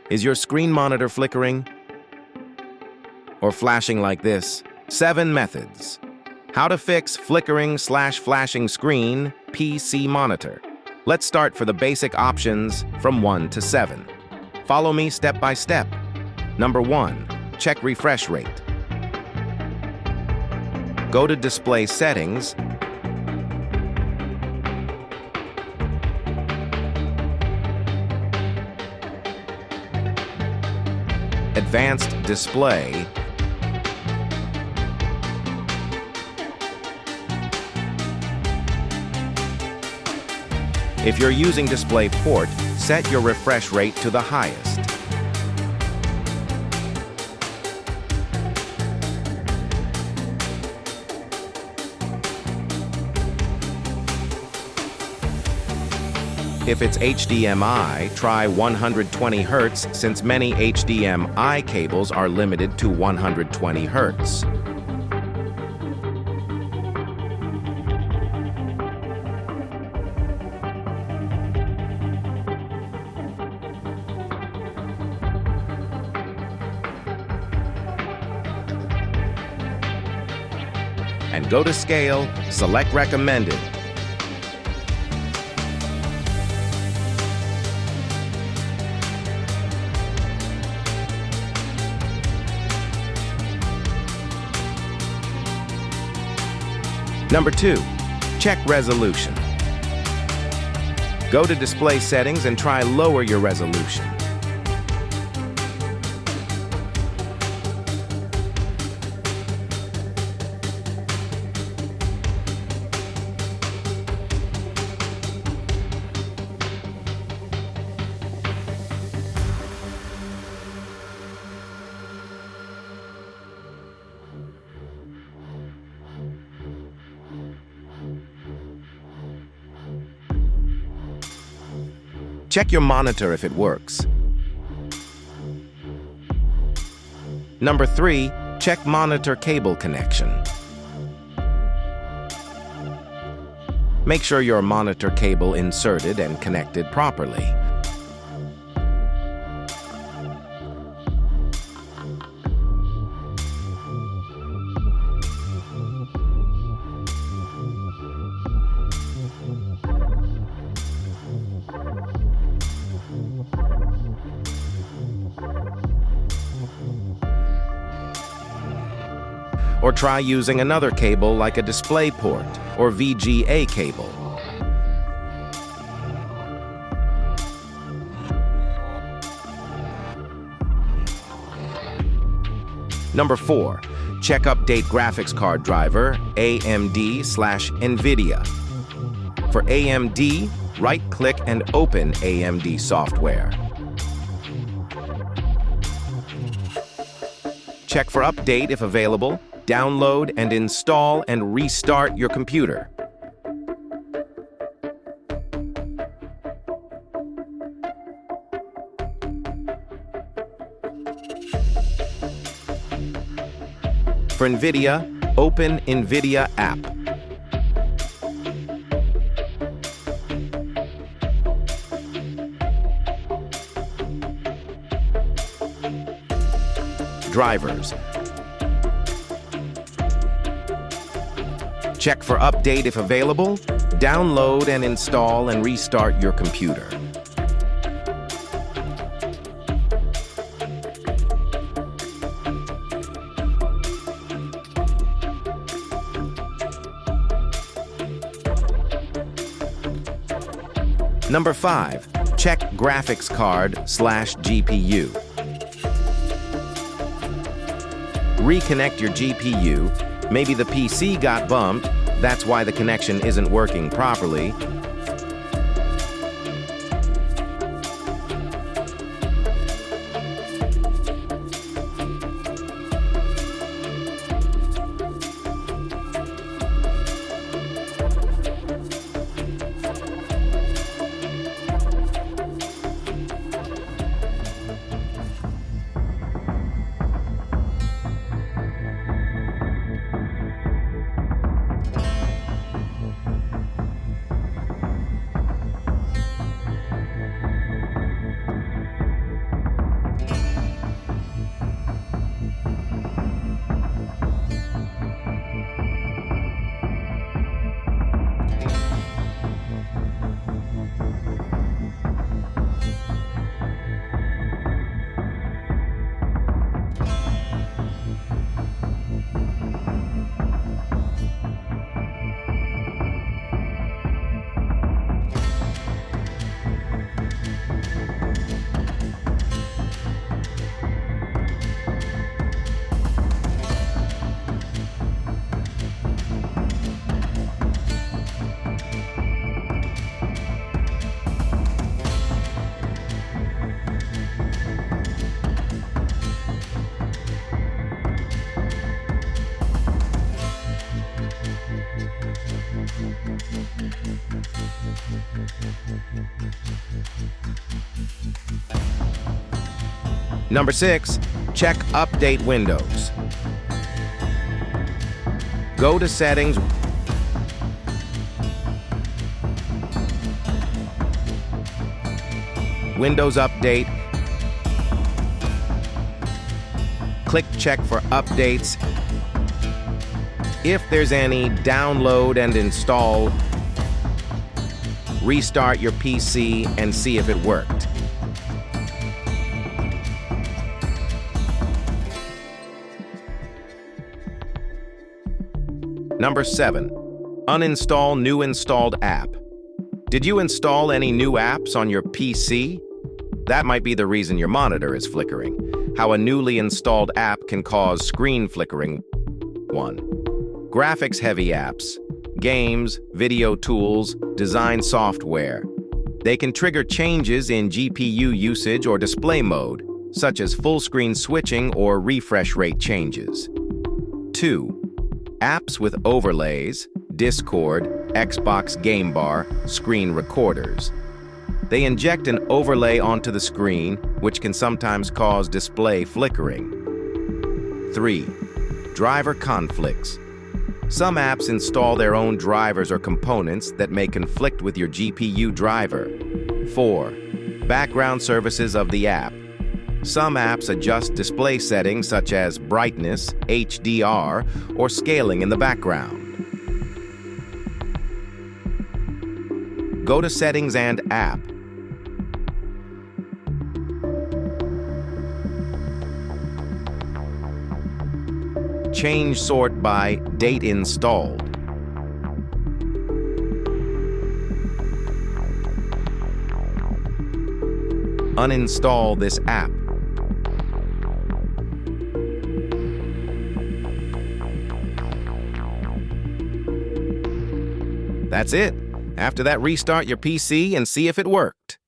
Is your screen monitor flickering or flashing like this? 7 methods. How to fix flickering/flashing screen PC monitor. Let's start for the basic options from 1 to 7. Follow me step by step. Number 1, check refresh rate. Go to Display Settings. Advanced Display. If you're using DisplayPort, set your refresh rate to the highest. If it's HDMI, try 120 Hz since many HDMI cables are limited to 120 Hz. And go to Scale, select Recommended. Number 2, check resolution. Go to Display Settings and try lower your resolution. Check your monitor if it works. Number 3, check monitor cable connection. Make sure your monitor cable inserted and connected properly. Or try using another cable like a DisplayPort or VGA cable. Number 4, check update graphics card driver AMD/NVIDIA. For AMD, right-click and open AMD software. Check for update if available. Download and install and restart your computer. For NVIDIA, open NVIDIA app. Drivers. Check for update if available. Download and install and restart your computer. Number 5, check graphics card/GPU. Reconnect your GPU. Maybe the PC got bumped, that's why the connection isn't working properly. Number 6, check Update Windows. Go to Settings, Windows Update, click Check for updates. If there's any, download and install. Restart your PC and see if it worked. Number 7, uninstall new installed app. Did you install any new apps on your PC? That might be the reason your monitor is flickering. How a newly installed app can cause screen flickering. 1. Graphics-heavy apps, games, video tools, design software. They can trigger changes in GPU usage or display mode, such as full-screen switching or refresh rate changes. 2. Apps with overlays, Discord, Xbox Game Bar, screen recorders. They inject an overlay onto the screen, which can sometimes cause display flickering. 3. Driver conflicts. Some apps install their own drivers or components that may conflict with your GPU driver. 4. Background services of the app. Some apps adjust display settings such as brightness, HDR, or scaling in the background. Go to Settings and App. Change sort by date installed. Uninstall this app. That's it. After that, restart your PC and see if it worked.